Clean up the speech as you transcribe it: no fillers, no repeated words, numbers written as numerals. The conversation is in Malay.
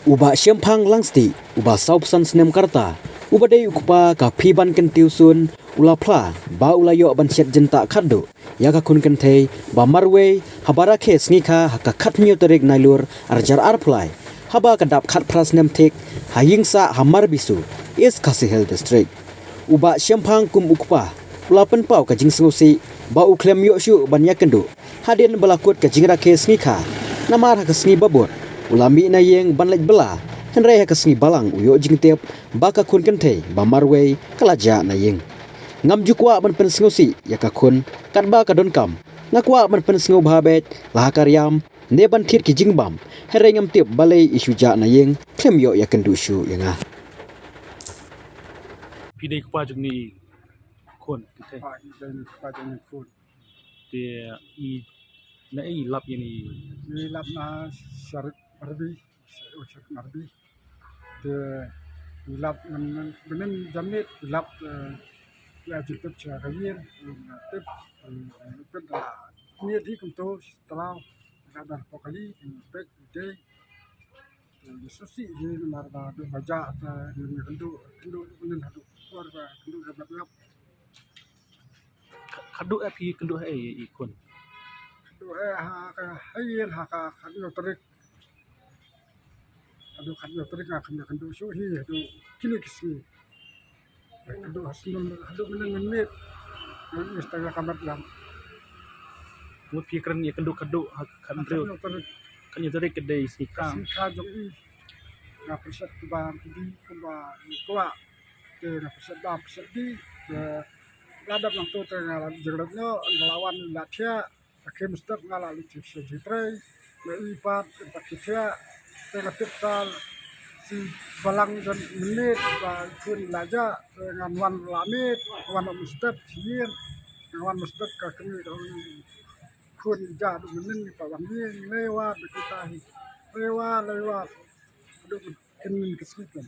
Uba Siampang Langsti, Uba Saupsan Senem Karta, Uba Day Ukupa ka Piban Kentiusun, Ula Pla, Ba Ulayo Bansiat Jenta Kado, Yaka Kun Kente, Ba Marwe, Habara Ke Snika, Haka Katmio Terik Nailur, Arjar Arplai, Haba Kadap Kat Pras Nemtik, Hayingsa Hamar Bisu, East Kasihel District. Uba Siampang Kum Ukupa, Ula Penpau ka Jing Sengosi, Ba Uklem Yokshu Banyakendu, Hadian Balakut ka Jingra Ke Snika, Namar Haka Sni Babur, Ulami na yeng banlaj bela, henrai hakasngi balang uyo jingtep, baka kun kente, bamarway, kalaja na yeng. Ngam jukwa ban pensengosi, yakakun, katba kadon kam, ngakwa ban pensengo bahabet, lahakaryam, neban tit ki jingbam, henrai ngam tip balai isu ja na yeng, klem yo yakendu shu yenga. Pidai kepajak ni kon kita. Dan kepada ni pun Dia na lap ini ni lap na syarat Arabi, syarat Arabi. Dia lap nan benen jamit lap ya jitep cakayin tep pada ni di kunto setelah ada pokali pek day susi di marba do baja ni kunto benen hadu warga kunto dapat lap kaduk api kenduk ikon. Hayir haka kanyo terik adu kanyo terik kanyo suhi adu kini kisi adu hasilum adu menang menit istilah kamat lam Mu pikiran ya kenduk kan drill kan ya dari kedai sikang. sika jong i na perset kubang kidi kumba kuwa ke na perset di ladap nang tu tengah jerodno melawan Latvia akhir mustaq ngala lucu sejitre na ipat pakitya tengah tipsal si balang dan menit ba kun laja dengan wan lamit wan mustaq sien wan mustaq ka kini kun ja du menen pa wan ni lewat kita lewa aduh kini kesikan